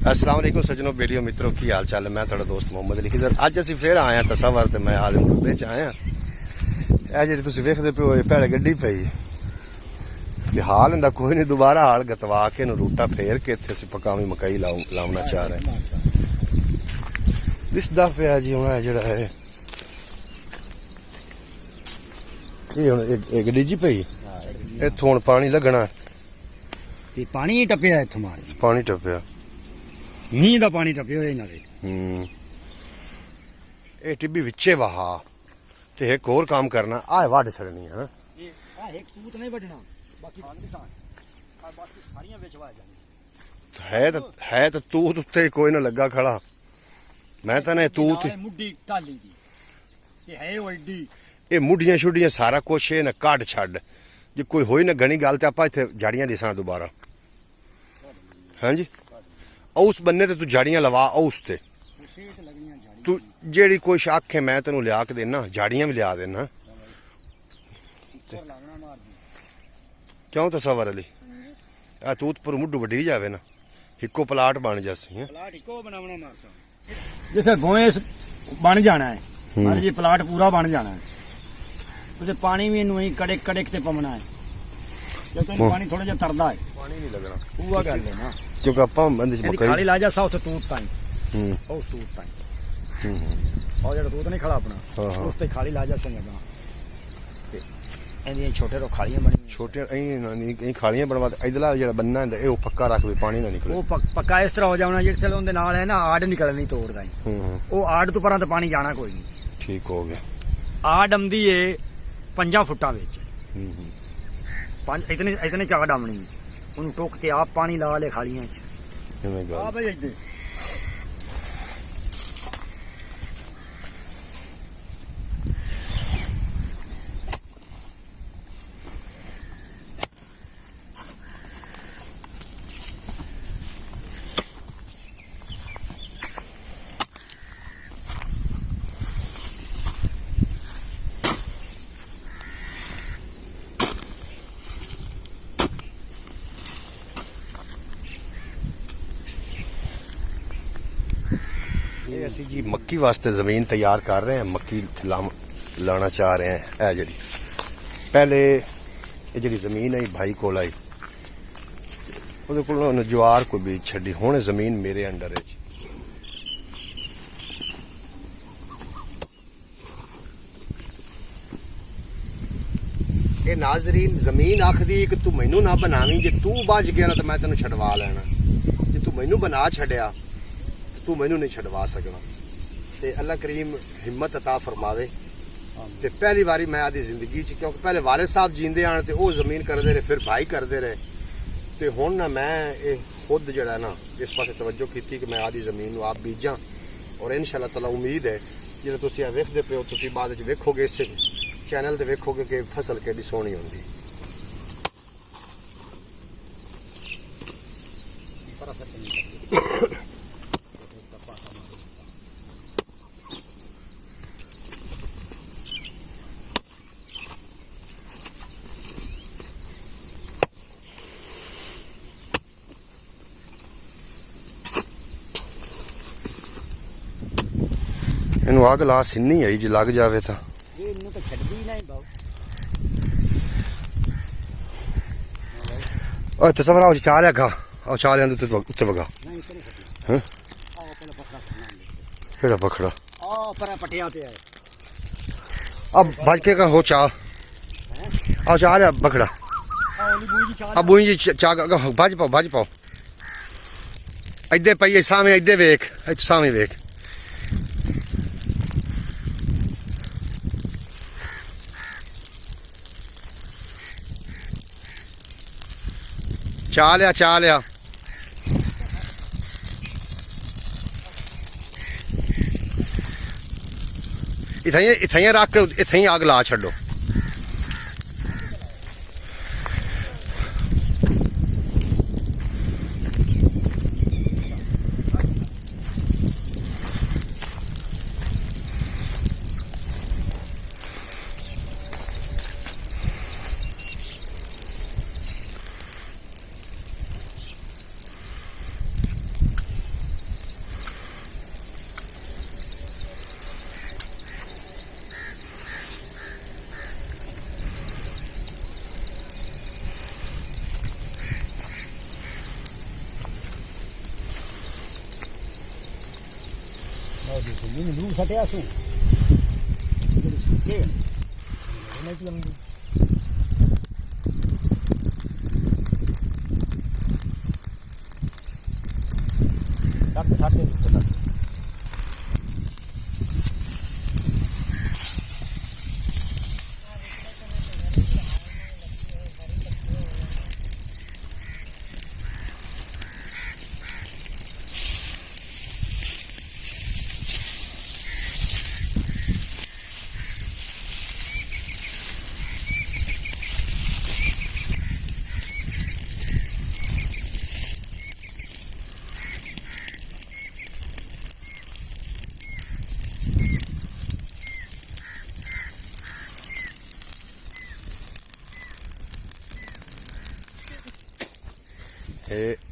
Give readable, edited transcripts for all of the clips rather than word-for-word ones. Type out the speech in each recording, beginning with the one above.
अस्सलाम वालेकुम सज्जनों बेलियो मित्रों की हाल चाल है। मैं थोड़ा दोस्त मोहम्मद अली खिजर। अज असीं फिर आए हैं तसावर ते मैं आदमपुर च आया। यह जी तुसीं वेखदे पे हो भैड़े गड्डी पई ते हाल इंदा कोई नहीं। दोबारा हाल गतवा के रूटा फेर के इत्थे असीं पकावी मकई लाउना चाह रहे हैं। दिसदा पिया जी हुण जिहड़ा है ये हुण गड्डी जी पई इत्थों हुण पानी लगना। पानी ही टप्पिया इत्थों मारे पानी टप्पिया मींह दा पानी टप्पिया नाले। ये टिब्बी विचे वहा ते एक और काम करना आ वाड़ छड़नी है ना। ये आ एक सूत नहीं बटना बाकी बाकी सारियां विच वा जानी है तो तूत उत्ते कोई ना लगा खड़ा। मैं तने तूत मुड्डी टाली दी ये है ओ एडी ये मुड्डियां शुड्डियां सारा कुछ है ना काट छड़ जे कोई होई ना घनी गल ते आपा इत्थे झाड़ियां दिसां दोबारा। हां जी उस बन्ने ते तू झाड़ियां लवा उस ते तू जेड़ी कोई शक है मैं तेनू लिया के देना झाड़ियां भी लिया देना। क्यों तस्वर अली आ तूत पर मुड्डू वडी जावे ना हिको प्लाट बन जासी है। प्लाट हिको बनावना मारसा जैसे गोएस बन जाना है मान जी प्लाट पूरा बन जाना है उसे पानी भी इनू कड़े कड़े ते पवना है क्योंकि पानी थोड़ा जिहा तरदा है पानी नहीं लगना पूरा गल है ना क्योंकि आपा बंदे मकई खाली ला जा सा उते तूत ताई उस तूत ताई और जेड़ा तूत नहीं खड़ा अपना उस ते खाली ला जा संगा ते एंदी छोटे रो खालियां बनी छोटे नहीं खालियां बनवा इधरला जेड़ा बन्ना है ए पक्का रख भी पानी ना निकले। वो पक्का इस तरह हो जाना जिस चलो उनदे नाल है ना आड़ निकलनी तोड़दा ही वो आड़ तो परां ते पानी जाना कोई नहीं। ठीक हो गया। आड़ डमदी है 5 फुट्टां विच इतने इतने चाक डामनी उन टोक ते आप पानी ला ले खालियां च आ भाई इधर असी जी मक्की वास्ते जमीन तैयार कर रहे हैं। मक्की लाना चाह रहे हैं। ए जड़ी पहले ये जड़ी जमीन आई भाई कोल आई ਉਹਦੇ ਕੋਲ ਉਹਨੇ ਜਵਾਰ ਕੋਈ ਬੀਜ ਛੱਡੀ ਹੁਣ ਜ਼ਮੀਨ ਮੇਰੇ ਅੰਡਰ ਹੈ ਜੀ। ਇਹ ਨਾਜ਼ਰੀਨ ਜ਼ਮੀਨ ਆਖਦੀ ਕਿ ਤੂੰ ਮੈਨੂੰ ਨਾ ਬਣਾਵੀਂ ਜੇ ਤੂੰ ਬਚ ਗਿਆ ਨਾ ਤਾਂ ਮੈਂ ਤੈਨੂੰ ਛਡਵਾ ਲੈਣਾ ਜੇ ਤੂੰ ਮੈਨੂੰ ਬਣਾ ਛੱਡਿਆ तू मैनू नहीं छड़वा सकना। ते अल्लाह करीम हिम्मत अता फरमावे। ते पहली बारी मैं आदि जिंदगी च क्योंकि पहले वारिस साहब जींदे आन ते वो जमीन करते रहे फिर भाई करते रहे ते हुण ना मैं ये खुद जड़ा ना इस पासे तवज्जो की कि मैं आदि जमीन आप बीजा और इंशाअल्लाह ताला उम्मीद है जो तुसीं वेखदे पे हो तुसीं बाद च वेखोगे इस चैनल ते वेखोगे कि फसल केडी सोहनी होंदी। ਇਹਨੂੰ ਅੱਗ ਲਾ ਸਿੰਨੀ ਆਈ ਜੇ ਲੱਗ ਜਾਵੇ ਤਾਂ ਇਹਨੂੰ ਤਾਂ ਛੱਡਦੀ ਨਹੀਂ ਬਾਉ ਓਏ ਤਸਵਰ ਆਉ ਚਾਲਿਆ ਗਾ ਆ ਚਾਲਿਆਂ ਦੇ ਉੱਤੇ ਵਗਾ ਹਾਂ ਕਿਹੜਾ ਪਖੜਾ ਆ ਪਰ ਪਟਿਆ ਤੇ ਹੈ अब भज के का हो चा आओ चा लिया बखड़ा अब बुई जी चा भज पाओ इधे पई सामने इधे वेख सामने वेख चा लिया इत्थे रख के इत्थे ही अग ला छो। ਲਓ ਦੇਖੋ ਮੈਨੂੰ ਦੂਰ ਸਟਿਆ ਸੂ ਜਿਹੜੇ ਸੁੱਕੇ ਇਹਨਾਂ ਚ ਲੰਮੀ ਸਾਡੇ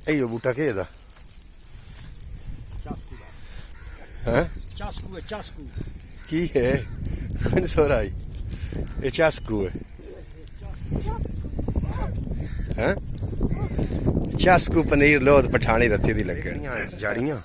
ਇਹ ਬੂਟਾ ਕੀ ਇਹਦਾ ਚਾਸਕੂ ਦਾ ਹੈ ਚਾਸਕੂ ਹੈ ਚਾਸਕੂ ਕੀ ਹੈ ਕੌਣ ਸੋ ਰਹਾ ਹੈ ਇਹ ਚਾਸਕੂ ਹੈ ਹੈ ਚਾਸਕੂ ਪਨੀਰ ਲੋਦ ਪਠਾਣੀ ਰੱਤੀ ਦੀ ਲੱਗਣੀਆਂ ਜਾੜੀਆਂ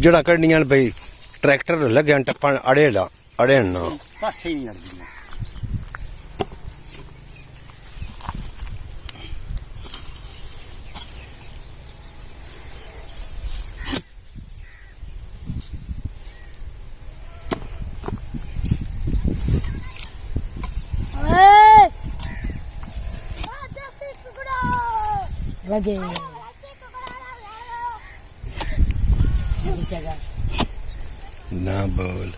ਜਿਹੜਾ ਕੱਢਣੀਆਂ ਬਈ ਟਰੈਕਟਰ ਲੱਗਿਆ ਟੱਪਣ ਅੜੇ ਨਾ ਪਾਸੇ ਨਹੀਂ ਲੱਗਦੀ लगे ना बोल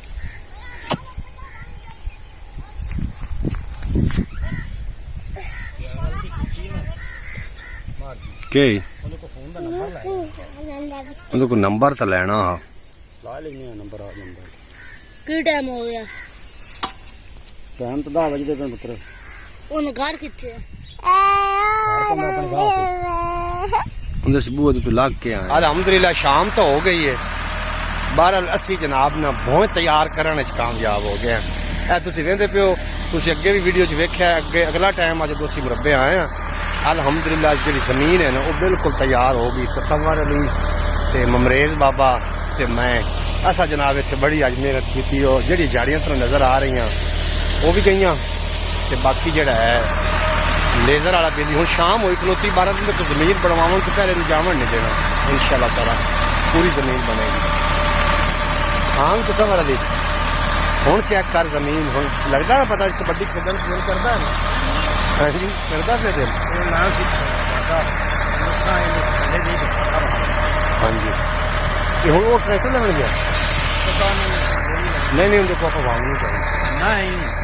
के ਉਹਦੇ ਕੋ ਨੰਬਰ ਤਾਂ ਲੈਣਾ ਆ ਲਾ ਲੈਨੇ ਆ ਨੰਬਰ की टाइम हो गया ਟਾਈਮ ਤਾਂ 10 ਵਜੇ ਦੇ ਪੁੱਤਰ उन घर किथे ਉਹਦੇ ਸਬੂਤ ਤੋਂ ਲੱਗ ਕੇ ਆਇਆ ਅਲਹਮਦੁਲਿਲਾ ਸ਼ਾਮ ਤਾਂ ਹੋ ਗਈ ਹੈ ਬਹਰਹਾਲ ਅਸੀਂ ਜਨਾਬ ਨਾ ਬਹੁਤ ਤਿਆਰ ਕਰਨ ਵਿੱਚ ਕਾਮਯਾਬ ਹੋ ਗਏ ਇਹ ਤੁਸੀਂ ਵੇਖਦੇ ਪਿਓ ਤੁਸੀਂ ਅੱਗੇ ਵੀ ਵੀਡੀਓ 'ਚ ਵੇਖਿਆ ਅੱਗੇ ਅਗਲਾ ਟਾਈਮ ਅੱਜ ਅਸੀਂ ਮੁਰੱਬੇ ਆਏ ਆ ਅਲਹਮਦੁਲਿਲਾ ਜਿਹੜੀ ਜ਼ਮੀਨ ਹੈ ਨਾ ਉਹ ਬਿਲਕੁਲ ਤਿਆਰ ਹੋ ਗਈ ਤਸੱਵਰ ਅਲੀ ਤੇ ਮਮਰੇਜ਼ ਬਾਬਾ ਤੇ ਮੈਂ ਅਸਾਂ ਜਨਾਬ ਇੱਥੇ ਬੜੀ ਅੱਜ ਮਿਹਨਤ ਕੀਤੀ ਉਹ ਜਿਹੜੀ ਜਾੜੀਆਂ ਤੁਹਾਨੂੰ ਨਜ਼ਰ ਆ ਰਹੀਆਂ ਉਹ ਵੀ ਗਈਆਂ ਤੇ ਬਾਕੀ ਜਿਹੜਾ ਹੈ ਲੇਜ਼ਰ ਵਾਲਾ ਬਿਜਲੀ ਹੁਣ ਸ਼ਾਮ ਹੋਈ ਖਲੋਤੀ 12 ਦਿਨ ਤੱਕ ਜ਼ਮੀਨ ਬਣਵਾਉਣ ਤੋਂ ਪਹਿਲੇ ਨੂੰ ਜਾਵਣ ਨਹੀਂ ਦੇਣਾ ਇਨਸ਼ਾਅੱਲਾ ਤਾਲਾ ਪੂਰੀ ਜ਼ਮੀਨ ਬਣੇਗੀ ਹਾਂ ਕਿੱਥੋਂ ਵਾਲਾ ਦੇ ਹੁਣ ਚੈੱਕ ਕਰ ਜ਼ਮੀਨ ਹੁਣ ਲੱਗਦਾ ਨਾ ਪਤਾ ਕਬੱਡੀ ਖੇਡਣ ਨੂੰ ਕਰਦਾ ਹੈ ਹਾਂਜੀ ਕਰਦਾ ਫਿਰ ਦਿਲ ਨਾ ਸਿੱਖਦਾ ਹਾਂਜੀ ਇਹ ਹੁਣ ਉਹ ਟਰੈਕਟਰ ਲੈਣ ਗਿਆ ਨਹੀਂ ਉਹਦੇ ਕੋਲ ਆਪਾਂ ਵਾਂਗ ਨਹੀਂ ਚਾਹੀਦਾ ਨਹੀਂ